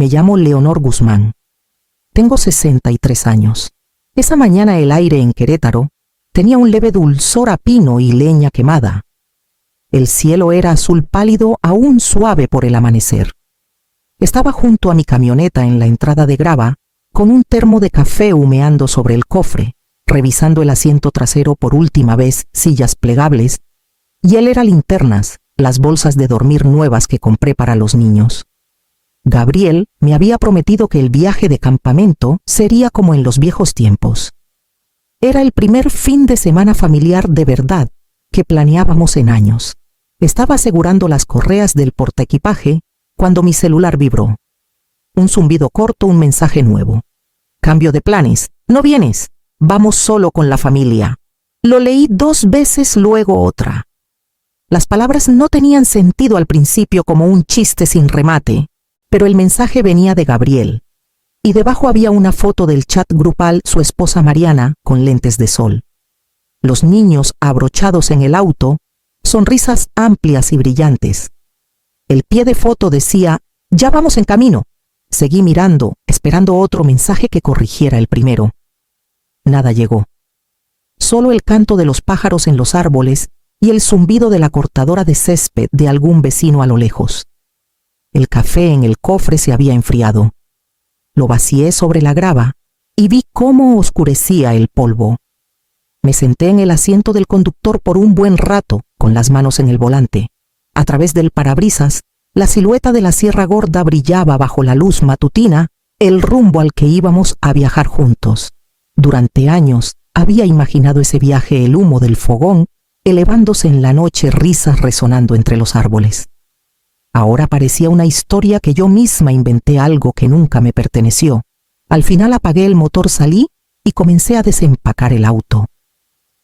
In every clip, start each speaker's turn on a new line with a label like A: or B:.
A: Me llamo Leonor Guzmán. Tengo 63 años. Esa mañana el aire en Querétaro tenía un leve dulzor a pino y leña quemada. El cielo era azul pálido, aún suave por el amanecer. Estaba junto a mi camioneta en la entrada de grava, con un termo de café humeando sobre el cofre, revisando el asiento trasero por última vez, sillas plegables, y él era linternas, las bolsas de dormir nuevas que compré para los niños. Gabriel me había prometido que el viaje de campamento sería como en los viejos tiempos. Era el primer fin de semana familiar de verdad que planeábamos en años. Estaba asegurando las correas del portaequipaje cuando mi celular vibró. Un zumbido corto, un mensaje nuevo. Cambio de planes. ¿No vienes? Vamos solo con la familia. Lo leí 2 veces, luego otra. Las palabras no tenían sentido al principio, como un chiste sin remate, pero el mensaje venía de Gabriel, y debajo había una foto del chat grupal, su esposa Mariana, con lentes de sol. Los niños abrochados en el auto, sonrisas amplias y brillantes. El pie de foto decía: «Ya vamos en camino». Seguí mirando, esperando otro mensaje que corrigiera el primero. Nada llegó. Solo el canto de los pájaros en los árboles y el zumbido de la cortadora de césped de algún vecino a lo lejos. El café en el cofre se había enfriado. Lo vacié sobre la grava y vi cómo oscurecía el polvo. Me senté en el asiento del conductor por un buen rato, con las manos en el volante. A través del parabrisas, la silueta de la Sierra Gorda brillaba bajo la luz matutina, el rumbo al que íbamos a viajar juntos. Durante años había imaginado ese viaje, el humo del fogón, elevándose en la noche, risas resonando entre los árboles. Ahora parecía una historia que yo misma inventé, algo que nunca me perteneció. Al final apagué el motor, salí y comencé a desempacar el auto.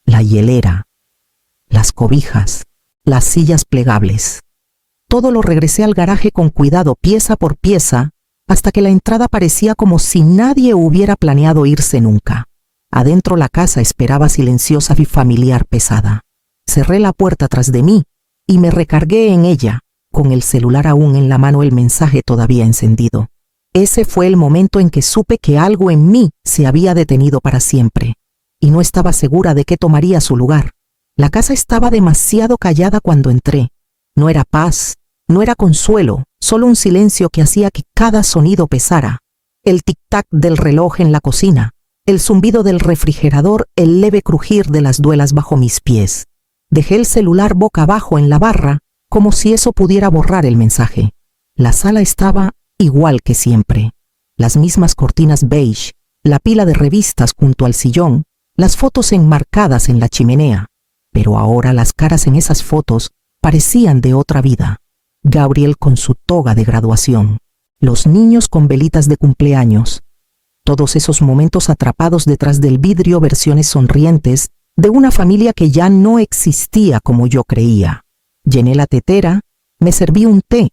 A: La hielera, las cobijas, las sillas plegables. Todo lo regresé al garaje con cuidado, pieza por pieza, hasta que la entrada parecía como si nadie hubiera planeado irse nunca. Adentro la casa esperaba silenciosa y familiar, pesada. Cerré la puerta tras de mí y me recargué en ella, con el celular aún en la mano, el mensaje todavía encendido. Ese fue el momento en que supe que algo en mí se había detenido para siempre, y no estaba segura de qué tomaría su lugar. La casa estaba demasiado callada cuando entré. No era paz, no era consuelo, solo un silencio que hacía que cada sonido pesara. El tic-tac del reloj en la cocina, el zumbido del refrigerador, el leve crujir de las duelas bajo mis pies. Dejé el celular boca abajo en la barra, como si eso pudiera borrar el mensaje. La sala estaba igual que siempre. Las mismas cortinas beige, la pila de revistas junto al sillón, las fotos enmarcadas en la chimenea. Pero ahora las caras en esas fotos parecían de otra vida. Gabriel con su toga de graduación, los niños con velitas de cumpleaños. Todos esos momentos atrapados detrás del vidrio, versiones sonrientes de una familia que ya no existía como yo creía. Llené la tetera, me serví un té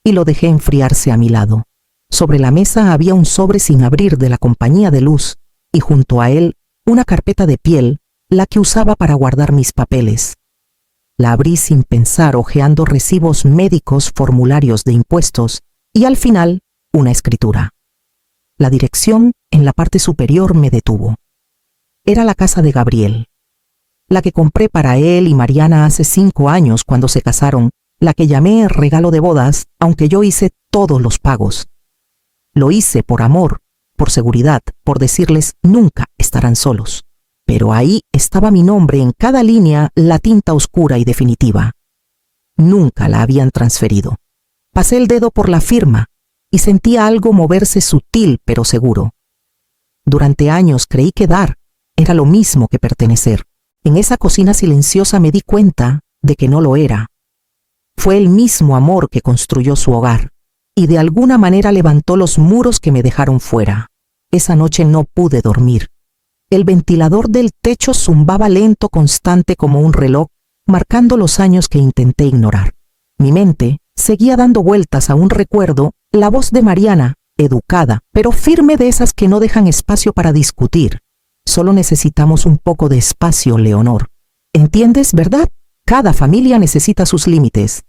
A: y lo dejé enfriarse a mi lado. Sobre la mesa había un sobre sin abrir de la compañía de luz y junto a él una carpeta de piel, la que usaba para guardar mis papeles. La abrí sin pensar, hojeando recibos médicos, formularios de impuestos y al final una escritura. La dirección en la parte superior me detuvo. Era la casa de Gabriel, la que compré para él y Mariana hace 5 años cuando se casaron, la que llamé regalo de bodas, aunque yo hice todos los pagos. Lo hice por amor, por seguridad, por decirles nunca estarán solos. Pero ahí estaba mi nombre en cada línea, la tinta oscura y definitiva. Nunca la habían transferido. Pasé el dedo por la firma y sentía algo moverse, sutil pero seguro. Durante años creí que dar era lo mismo que pertenecer. En esa cocina silenciosa me di cuenta de que no lo era. Fue el mismo amor que construyó su hogar y de alguna manera levantó los muros que me dejaron fuera. Esa noche no pude dormir. El ventilador del techo zumbaba lento, constante como un reloj, marcando los años que intenté ignorar. Mi mente seguía dando vueltas a un recuerdo, la voz de Mariana, educada, pero firme, de esas que no dejan espacio para discutir. Solo necesitamos un poco de espacio, Leonor. ¿Entiendes, verdad? Cada familia necesita sus límites.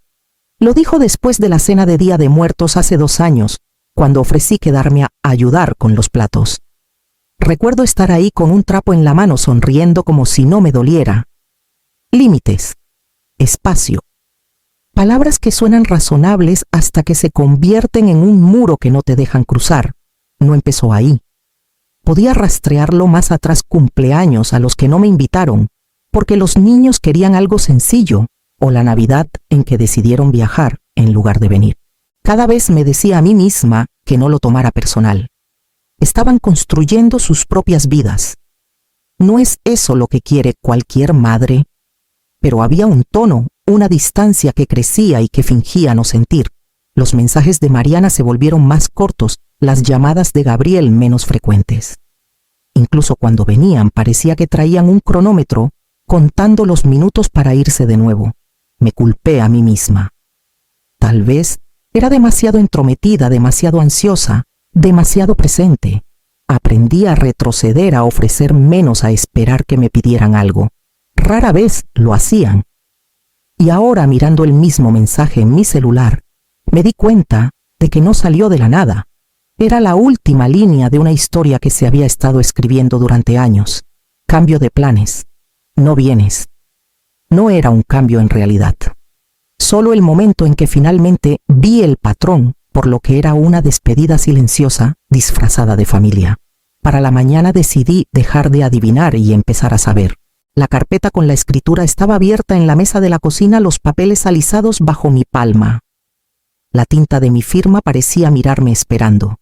A: Lo dijo después de la cena de Día de Muertos hace 2 años, cuando ofrecí quedarme a ayudar con los platos. Recuerdo estar ahí con un trapo en la mano sonriendo como si no me doliera. Límites, espacio. Palabras que suenan razonables hasta que se convierten en un muro que no te dejan cruzar. No empezó ahí. Podía rastrearlo más atrás, cumpleaños a los que no me invitaron, porque los niños querían algo sencillo, o la Navidad en que decidieron viajar en lugar de venir. Cada vez me decía a mí misma que no lo tomara personal. Estaban construyendo sus propias vidas. No es eso lo que quiere cualquier madre, pero había un tono, una distancia que crecía y que fingía no sentir. Los mensajes de Mariana se volvieron más cortos, las llamadas de Gabriel menos frecuentes. Incluso cuando venían parecía que traían un cronómetro contando los minutos para irse de nuevo. Me culpé a mí misma. Tal vez era demasiado entrometida, demasiado ansiosa, demasiado presente. Aprendí a retroceder, a ofrecer menos, a esperar que me pidieran algo. Rara vez lo hacían. Y ahora, mirando el mismo mensaje en mi celular, me di cuenta de que no salió de la nada. Era la última línea de una historia que se había estado escribiendo durante años. Cambio de planes. No vienes. No era un cambio en realidad. Solo el momento en que finalmente vi el patrón, por lo que era una despedida silenciosa disfrazada de familia. Para la mañana decidí dejar de adivinar y empezar a saber. La carpeta con la escritura estaba abierta en la mesa de la cocina, los papeles alisados bajo mi palma. La tinta de mi firma parecía mirarme esperando.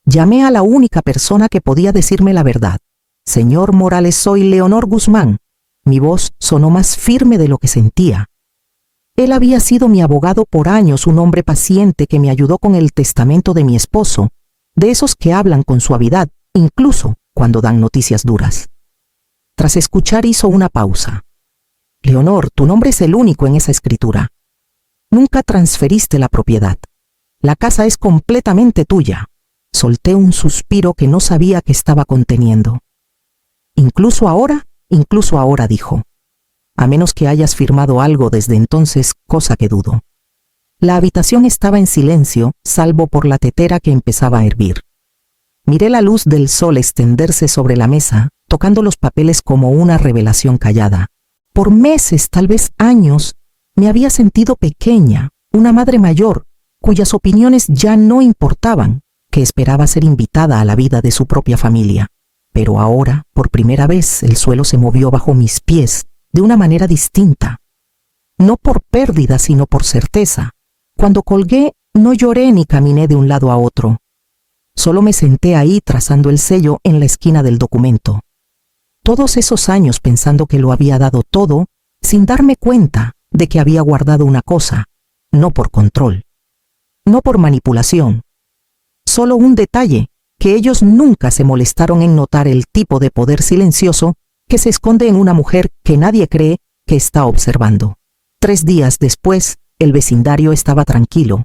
A: Llamé a la única persona que podía decirme la verdad. Señor Morales, soy Leonor Guzmán. Mi voz sonó más firme de lo que sentía. Él había sido mi abogado por años, un hombre paciente que me ayudó con el testamento de mi esposo, de esos que hablan con suavidad, incluso cuando dan noticias duras. Tras escuchar hizo una pausa. Leonor, tu nombre es el único en esa escritura. Nunca transferiste la propiedad. La casa es completamente tuya. Solté un suspiro que no sabía que estaba conteniendo. Incluso ahora, dijo. A menos que hayas firmado algo desde entonces, cosa que dudo. La habitación estaba en silencio, salvo por la tetera que empezaba a hervir. Miré la luz del sol extenderse sobre la mesa, tocando los papeles como una revelación callada. Por meses, tal vez años, me había sentido pequeña, una madre mayor, cuyas opiniones ya no importaban, que esperaba ser invitada a la vida de su propia familia. Pero ahora, por primera vez, el suelo se movió bajo mis pies, de una manera distinta. No por pérdida, sino por certeza. Cuando colgué, no lloré ni caminé de un lado a otro. Solo me senté ahí trazando el sello en la esquina del documento. Todos esos años pensando que lo había dado todo, sin darme cuenta de que había guardado una cosa, no por control, no por manipulación. Solo un detalle, que ellos nunca se molestaron en notar, el tipo de poder silencioso que se esconde en una mujer que nadie cree que está observando. 3 días después, el vecindario estaba tranquilo.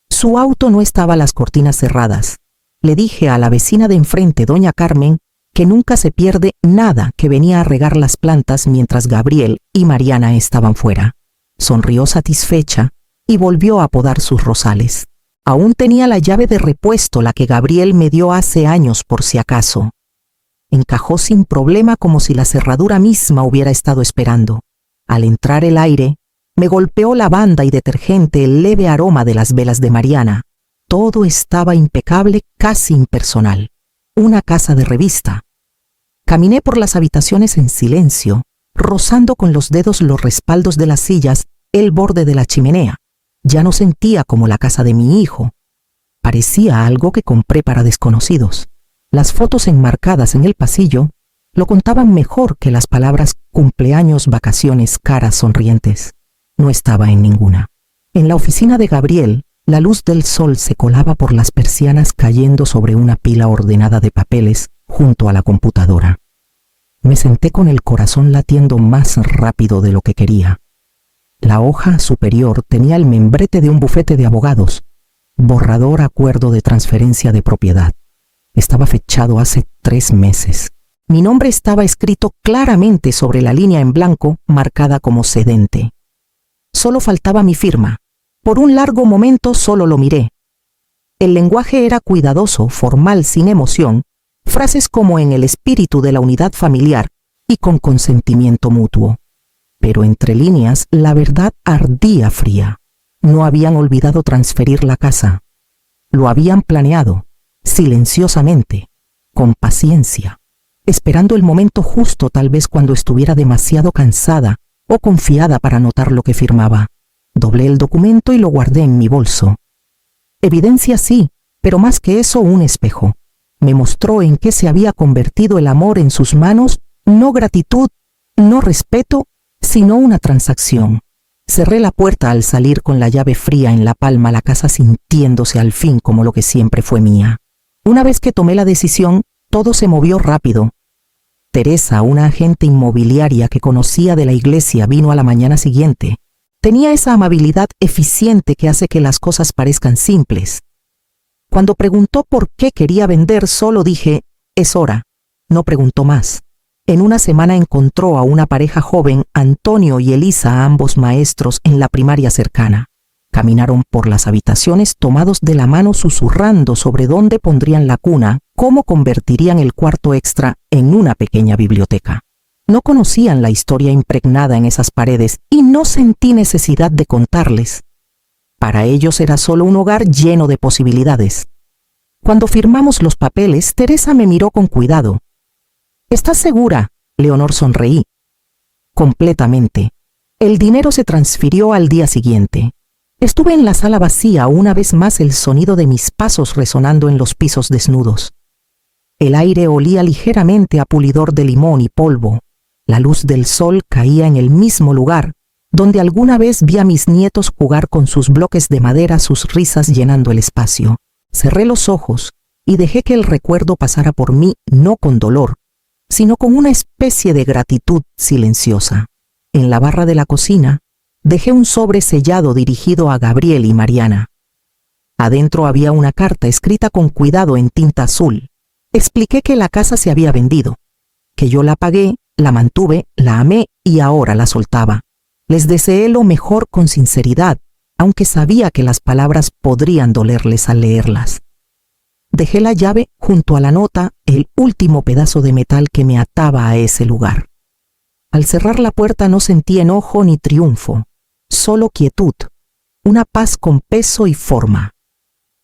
A: Su auto no estaba, las cortinas cerradas. Le dije a la vecina de enfrente, doña Carmen, que nunca se pierde nada, que venía a regar las plantas mientras Gabriel y Mariana estaban fuera. Sonrió satisfecha y volvió a podar sus rosales. Aún tenía la llave de repuesto, la que Gabriel me dio hace años por si acaso. Encajó sin problema, como si la cerradura misma hubiera estado esperando. Al entrar el aire, me golpeó lavanda y detergente, el leve aroma de las velas de Mariana. Todo estaba impecable, casi impersonal. Una casa de revista. Caminé por las habitaciones en silencio, rozando con los dedos los respaldos de las sillas, el borde de la chimenea. Ya no sentía como la casa de mi hijo. Parecía algo que compré para desconocidos. Las fotos enmarcadas en el pasillo lo contaban mejor que las palabras cumpleaños, vacaciones, caras sonrientes. No estaba en ninguna. En la oficina de Gabriel, la luz del sol se colaba por las persianas, cayendo sobre una pila ordenada de papeles junto a la computadora. Me senté con el corazón latiendo más rápido de lo que quería. La hoja superior tenía el membrete de un bufete de abogados. Borrador acuerdo de transferencia de propiedad. Estaba fechado hace 3 meses. Mi nombre estaba escrito claramente sobre la línea en blanco, marcada como cedente. Solo faltaba mi firma. Por un largo momento solo lo miré. El lenguaje era cuidadoso, formal, sin emoción, frases como en el espíritu de la unidad familiar y con consentimiento mutuo. Pero entre líneas, la verdad ardía fría. No habían olvidado transferir la casa. Lo habían planeado, silenciosamente, con paciencia, esperando el momento justo, tal vez cuando estuviera demasiado cansada o confiada para notar lo que firmaba. Doblé el documento y lo guardé en mi bolso. Evidencia sí, pero más que eso, un espejo. Me mostró en qué se había convertido el amor en sus manos, no gratitud, no respeto, sino una transacción. Cerré la puerta al salir con la llave fría en la palma, la casa sintiéndose al fin como lo que siempre fue mía. Una vez que tomé la decisión, todo se movió rápido. Teresa, una agente inmobiliaria que conocía de la iglesia, vino a la mañana siguiente. Tenía esa amabilidad eficiente que hace que las cosas parezcan simples. Cuando preguntó por qué quería vender, solo dije, es hora. No preguntó más. En una semana encontró a una pareja joven, Antonio y Elisa, ambos maestros en la primaria cercana. Caminaron por las habitaciones tomados de la mano, susurrando sobre dónde pondrían la cuna, cómo convertirían el cuarto extra en una pequeña biblioteca. No conocían la historia impregnada en esas paredes y no sentí necesidad de contarles. Para ellos era solo un hogar lleno de posibilidades. Cuando firmamos los papeles, Teresa me miró con cuidado. ¿Estás segura? Leonor sonreí. Completamente. El dinero se transfirió al día siguiente. Estuve en la sala vacía, una vez más el sonido de mis pasos resonando en los pisos desnudos. El aire olía ligeramente a pulidor de limón y polvo. La luz del sol caía en el mismo lugar, donde alguna vez vi a mis nietos jugar con sus bloques de madera, sus risas llenando el espacio. Cerré los ojos y dejé que el recuerdo pasara por mí, no con dolor, sino con una especie de gratitud silenciosa. En la barra de la cocina, dejé un sobre sellado dirigido a Gabriel y Mariana. Adentro había una carta escrita con cuidado en tinta azul. Expliqué que la casa se había vendido, que yo la pagué, la mantuve, la amé y ahora la soltaba. Les deseé lo mejor con sinceridad, aunque sabía que las palabras podrían dolerles al leerlas. Dejé la llave junto a la nota, el último pedazo de metal que me ataba a ese lugar. Al cerrar la puerta no sentí enojo ni triunfo, solo quietud, una paz con peso y forma.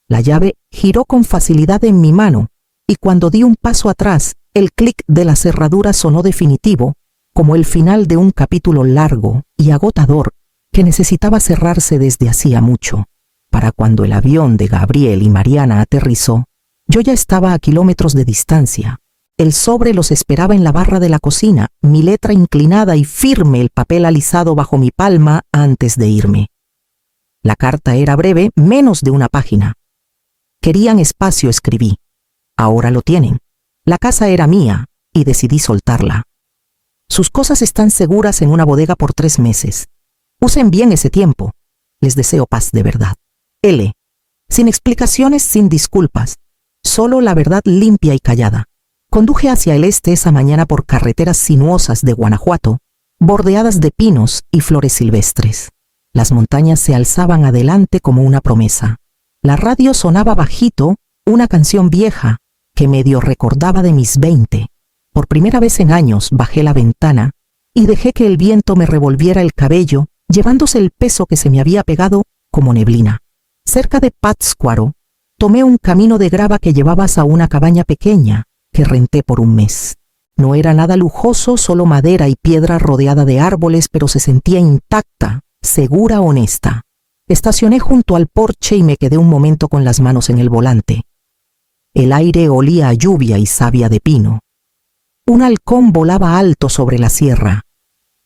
A: La llave giró con facilidad en mi mano, y cuando di un paso atrás, el clic de la cerradura sonó definitivo, como el final de un capítulo largo y agotador que necesitaba cerrarse desde hacía mucho. Para cuando el avión de Gabriel y Mariana aterrizó, yo ya estaba a kilómetros de distancia. El sobre los esperaba en la barra de la cocina, mi letra inclinada y firme, el papel alisado bajo mi palma antes de irme. La carta era breve, menos de una página. Querían espacio, escribí. Ahora lo tienen. La casa era mía y decidí soltarla. Sus cosas están seguras en una bodega por 3 meses. Usen bien ese tiempo. Les deseo paz de verdad. L. Sin explicaciones, sin disculpas. Solo la verdad limpia y callada. Conduje hacia el este esa mañana por carreteras sinuosas de Guanajuato, bordeadas de pinos y flores silvestres. Las montañas se alzaban adelante como una promesa. La radio sonaba bajito, una canción vieja que medio recordaba de mis 20. Por primera vez en años bajé la ventana y dejé que el viento me revolviera el cabello, llevándose el peso que se me había pegado como neblina. Cerca de Pátzcuaro, tomé un camino de grava que llevaba a una cabaña pequeña que renté por un mes. No era nada lujoso, solo madera y piedra rodeada de árboles, pero se sentía intacta, segura, honesta. Estacioné junto al porche y me quedé un momento con las manos en el volante. El aire olía a lluvia y savia de pino. Un halcón volaba alto sobre la sierra.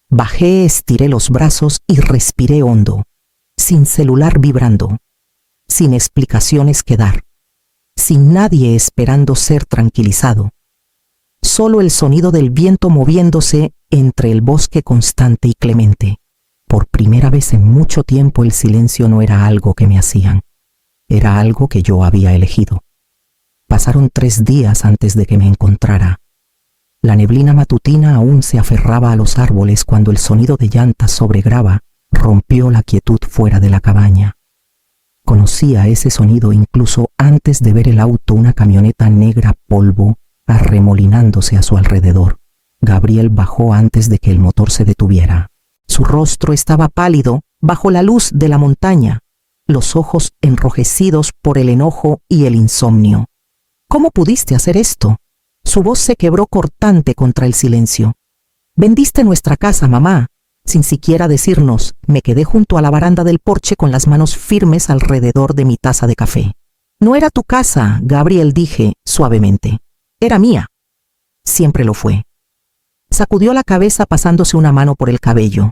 A: Bajé, estiré los brazos y respiré hondo, sin celular vibrando, sin explicaciones que dar, sin nadie esperando ser tranquilizado. Solo el sonido del viento moviéndose entre el bosque constante y clemente. Por primera vez en mucho tiempo el silencio no era algo que me hacían, era algo que yo había elegido. Pasaron 3 días antes de que me encontrara. La neblina matutina aún se aferraba a los árboles cuando el sonido de llantas sobre grava rompió la quietud fuera de la cabaña. Conocía ese sonido incluso antes de ver el auto, una camioneta negra polvo arremolinándose a su alrededor. Gabriel bajó antes de que el motor se detuviera. Su rostro estaba pálido bajo la luz de la montaña, los ojos enrojecidos por el enojo y el insomnio. ¿Cómo pudiste hacer esto? Su voz se quebró cortante contra el silencio. Vendiste nuestra casa, mamá. Sin siquiera decirnos, me quedé junto a la baranda del porche con las manos firmes alrededor de mi taza de café. No era tu casa, Gabriel, dije suavemente. Era mía. Siempre lo fue. Sacudió la cabeza pasándose una mano por el cabello.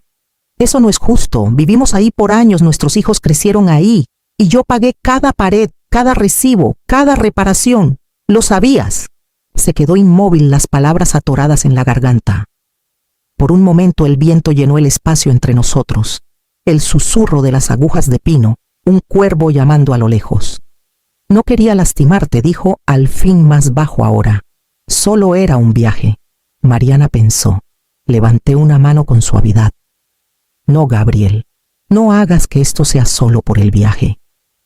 A: Eso no es justo. Vivimos ahí por años, nuestros hijos crecieron ahí, y yo pagué cada pared, cada recibo, cada reparación. Lo sabías. Se quedó inmóvil, las palabras atoradas en la garganta. Por un momento el viento llenó el espacio entre nosotros. El susurro de las agujas de pino, un cuervo llamando a lo lejos. No quería lastimarte, dijo al fin más bajo ahora. Solo era un viaje. Mariana pensó. Levanté una mano con suavidad. No, Gabriel, no hagas que esto sea solo por el viaje.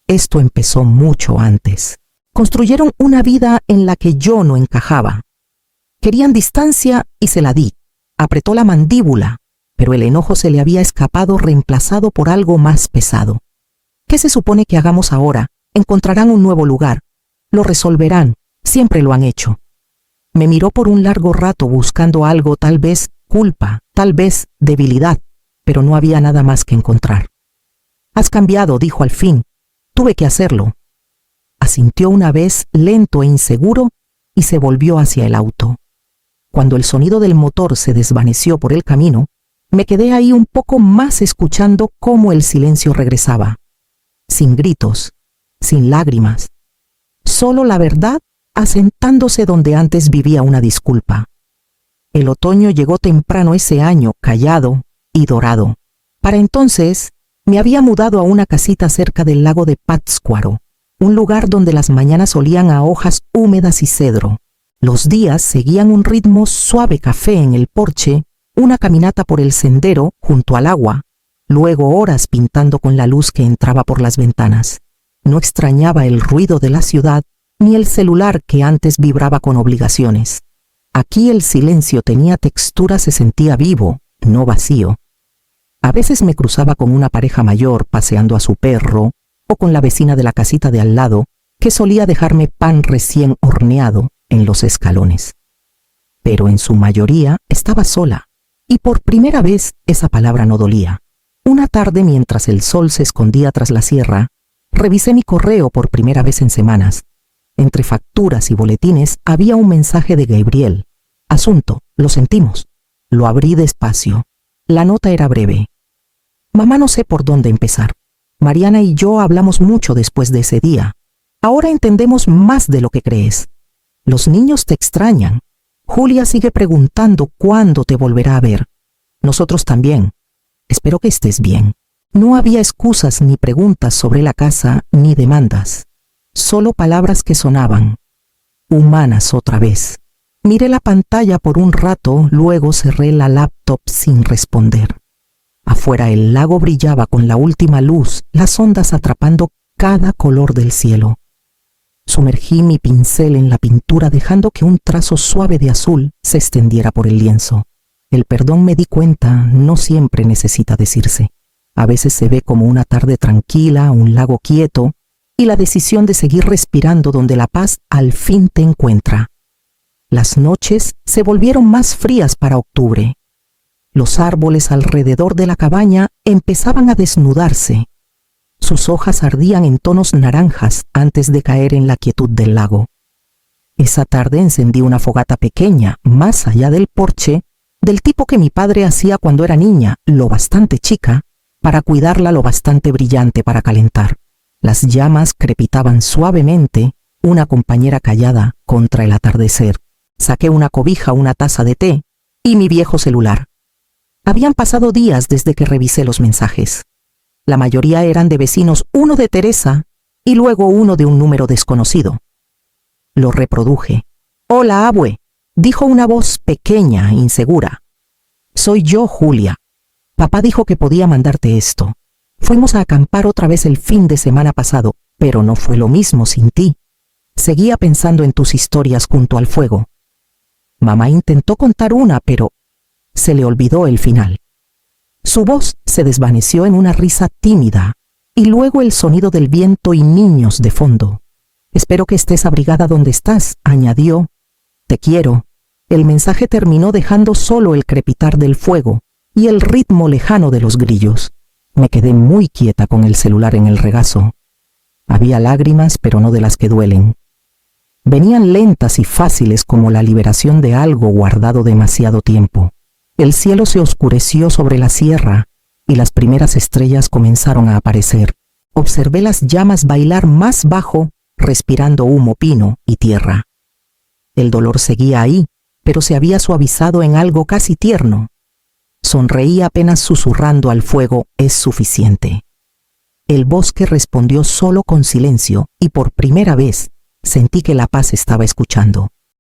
A: Esto empezó mucho antes. Construyeron una vida en la que yo no encajaba. Querían distancia y se la di. Apretó la mandíbula, pero el enojo se le había escapado, reemplazado por algo más pesado. ¿Qué se supone que hagamos ahora? Encontrarán un nuevo lugar. Lo resolverán. Siempre lo han hecho. Me miró por un largo rato buscando algo, tal vez culpa, tal vez debilidad, pero no había nada más que encontrar. Has cambiado, dijo al fin. Tuve que hacerlo. Asintió una vez, lento e inseguro, y se volvió hacia el auto. Cuando el sonido del motor se desvaneció por el camino, me quedé ahí un poco más escuchando cómo el silencio regresaba. Sin gritos, sin lágrimas. Solo la verdad asentándose donde antes vivía una disculpa. El otoño llegó temprano ese año, callado y dorado. Para entonces, me había mudado a una casita cerca del lago de Pátzcuaro, un lugar donde las mañanas olían a hojas húmedas y cedro. Los días seguían un ritmo suave, café en el porche, una caminata por el sendero junto al agua, luego horas pintando con la luz que entraba por las ventanas. No extrañaba el ruido de la ciudad ni el celular que antes vibraba con obligaciones. Aquí el silencio tenía textura, se sentía vivo, no vacío. A veces me cruzaba con una pareja mayor paseando a su perro o con la vecina de la casita de al lado que solía dejarme pan recién horneado en los escalones. Pero en su mayoría estaba sola, y por primera vez esa palabra no dolía. Una tarde, mientras el sol se escondía tras la sierra, revisé mi correo por primera vez en semanas. Entre facturas y boletines había un mensaje de Gabriel. Asunto, lo sentimos. Lo abrí despacio. La nota era breve. Mamá, no sé por dónde empezar. Mariana y yo hablamos mucho después de ese día. Ahora entendemos más de lo que crees. Los niños te extrañan. Julia sigue preguntando cuándo te volverá a ver. Nosotros también. Espero que estés bien. No había excusas ni preguntas sobre la casa ni demandas. Solo palabras que sonaban. Humanas otra vez. Miré la pantalla por un rato, luego cerré la laptop sin responder. Afuera el lago brillaba con la última luz, las ondas atrapando cada color del cielo. Sumergí mi pincel en la pintura dejando que un trazo suave de azul se extendiera por el lienzo. El perdón, me di cuenta, no siempre necesita decirse. A veces se ve como una tarde tranquila, un lago quieto, y la decisión de seguir respirando donde la paz al fin te encuentra. Las noches se volvieron más frías para octubre. Los árboles alrededor de la cabaña empezaban a desnudarse. Sus hojas ardían en tonos naranjas antes de caer en la quietud del lago. Esa tarde encendí una fogata pequeña, más allá del porche, del tipo que mi padre hacía cuando era niña, lo bastante chica, para cuidarla lo bastante brillante para calentar. Las llamas crepitaban suavemente, una compañera callada contra el atardecer. Saqué una cobija, una taza de té y mi viejo celular. Habían pasado días desde que revisé los mensajes. La mayoría eran de vecinos, uno de Teresa y luego uno de un número desconocido. Lo reproduje. «Hola, abue», dijo una voz pequeña, insegura. «Soy yo, Julia. Papá dijo que podía mandarte esto. Fuimos a acampar otra vez el fin de semana pasado, pero no fue lo mismo sin ti. Seguía pensando en tus historias junto al fuego. Mamá intentó contar una, pero se le olvidó el final. Su voz se desvaneció en una risa tímida, y luego el sonido del viento y niños de fondo. Espero que estés abrigada donde estás, añadió. Te quiero. El mensaje terminó dejando solo el crepitar del fuego y el ritmo lejano de los grillos. Me quedé muy quieta con el celular en el regazo. Había lágrimas, pero no de las que duelen. Venían lentas y fáciles como la liberación de algo guardado demasiado tiempo. El cielo se oscureció sobre la sierra y las primeras estrellas comenzaron a aparecer. Observé las llamas bailar más bajo, respirando humo, pino y tierra. El dolor seguía ahí, pero se había suavizado en algo casi tierno. Sonreí apenas susurrando al fuego, es suficiente. El bosque respondió solo con silencio y por primera vez sentí que la paz estaba escuchando.